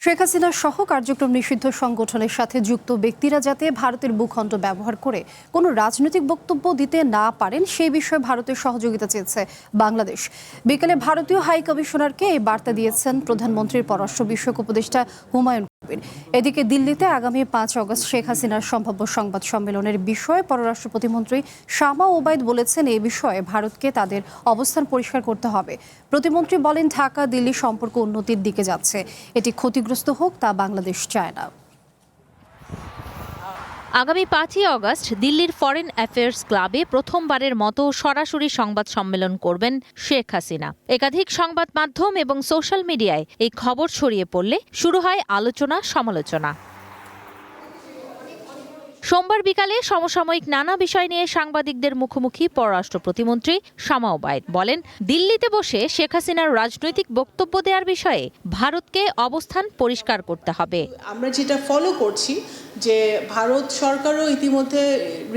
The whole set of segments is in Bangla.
শেখ হাসিনা সহ কার্যক্রম নিষিদ্ধ সংগঠনের সাথে যুক্ত ব্যক্তিরা যাতে ভারতের ভূখণ্ড ব্যবহার করে কোনো রাজনৈতিক বক্তব্য দিতে না পারেন সেই বিষয়ে ভারতের সহযোগিতা চেয়েছে বাংলাদেশ। বিকেলে ভারতীয় হাই কমিশনারকে এই বার্তা দিয়েছেন প্রধানমন্ত্রীর পররাষ্ট্র বিষয়ক উপদেষ্টা হুমায়ুন কবির। এদিকে দিল্লিতে আগামী ৫ আগস্ট শেখ হাসিনার সম্ভাব্য সংবাদ সম্মেলনের বিষয়ে পররাষ্ট্র প্রতিমন্ত্রী শামা ওবায়দ বলেছেন, এই বিষয়ে ভারতকে তাদের অবস্থান পরিষ্কার করতে হবে। প্রতিমন্ত্রী বলেন, ঢাকা দিল্লি সম্পর্ক উন্নতির দিকে যাচ্ছে, এটি ক্ষতিগ্রস্ত হোক তা বাংলাদেশ চায় না। আগামী ৫ই আগস্ট দিল্লির ফরেন অ্যাফেয়ার্স ক্লাবে প্রথমবারের মতো সরাসরি সংবাদ সম্মেলন করবেন শেখ হাসিনা। একাধিক সংবাদ মাধ্যম এবং সোশ্যাল মিডিয়ায় এই খবর ছড়িয়ে পড়লে শুরু হয় আলোচনা সমালোচনা। সোমবার বিকালে সমসাময়িক নানা বিষয় নিয়ে সাংবাদিকদের মুখোমুখি পররাষ্ট্র প্রতিমন্ত্রী শামা ওবায়দ বলেন, দিল্লিতে বসে শেখ হাসিনার রাজনৈতিক বক্তব্য দেওয়ার বিষয়ে ভারতকে অবস্থান পরিষ্কার করতে হবে। আমরা যেটা ফলো করছি যে ভারত সরকারও ইতিমধ্যে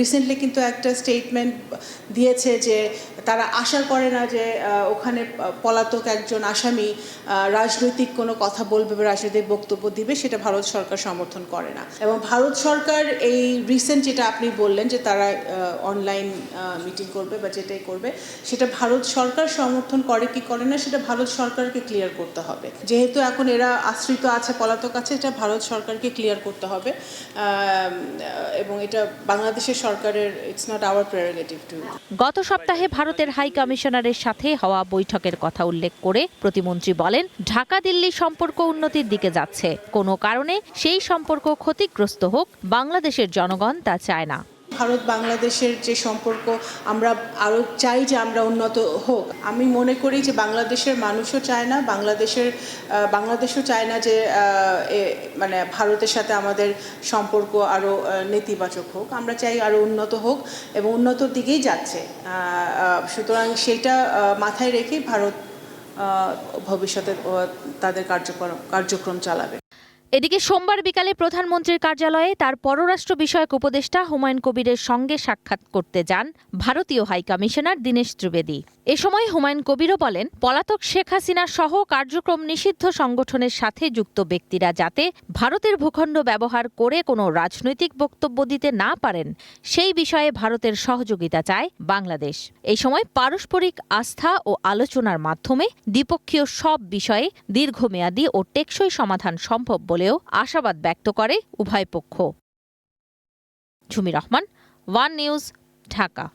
রিসেন্টলি কিন্তু একটা স্টেটমেন্ট দিয়েছে যে তারা আশা করে না যে ওখানে পলাতক একজন আসামি রাজনৈতিক কোনো কথা বলবে বা রাজনৈতিক বক্তব্য দিবে, সেটা ভারত সরকার সমর্থন করে না। এবং ভারত সরকার এই রিসেন্ট যেটা আপনি বললেন যে তারা অনলাইন মিটিং করবে বা যেটাই করবে, সেটা ভারত সরকার সমর্থন করে কি করে না সেটা ভারত সরকারকে ক্লিয়ার করতে হবে। যেহেতু এখন এরা আশ্রিত আছে, পলাতক আছে, এটা ভারত সরকারকে ক্লিয়ার করতে হবে এবং এটা বাংলাদেশের সরকারের, it's not our prerogative to. গত সপ্তাহে ভারতের হাই কমিশনারের সাথে হওয়া বৈঠকের কথা উল্লেখ করে প্রতিমন্ত্রী বলেন, ঢাকা দিল্লি সম্পর্ক উন্নতির দিকে যাচ্ছে, কোনো কারণে সেই সম্পর্ক ক্ষতিগ্রস্ত হোক বাংলাদেশের জনগণ তা চায় না। ভারত বাংলাদেশের যে সম্পর্ক আমরা আরও চাই যে আমরা উন্নত হোক। আমি মনে করি যে বাংলাদেশের মানুষও চায় না, বাংলাদেশও চায় না যে মানে ভারতের সাথে আমাদের সম্পর্ক আরও নেতিবাচক হোক। আমরা চাই আরও উন্নত হোক এবং উন্নতর দিকেই যাচ্ছে। সুতরাং সেটা মাথায় রেখেই ভারত ভবিষ্যতে তাদের কার্যক্রম চালাবে। এদিকে সোমবার বিকালে প্রধানমন্ত্রীর কার্যালয়ে তার পররাষ্ট্র বিষয়ক উপদেষ্টা হুমায়ুন কবিরের সঙ্গে সাক্ষাৎ করতে যান ভারতীয় হাই কমিশনার দীনেশ ত্রিবেদী। এ সময় হুমায়ুন কবিরও বলেন, পলাতক শেখ হাসিনা সহ কার্যক্রম নিষিদ্ধ সংগঠনের সাথে যুক্ত ব্যক্তিরা যাতে ভারতের ভূখণ্ড ব্যবহার করে কোনো রাজনৈতিক বক্তব্য দিতে না পারেন সেই বিষয়ে ভারতের সহযোগিতা চায় বাংলাদেশ। এই সময় পারস্পরিক আস্থা ও আলোচনার মাধ্যমে দ্বিপক্ষীয় সব বিষয়ে দীর্ঘমেয়াদী ও টেকসই সমাধান সম্ভব বলেও আশাবাদ ব্যক্ত করে উভয় পক্ষ। ঝুমি রহমান, ওয়ান নিউজ, ঢাকা।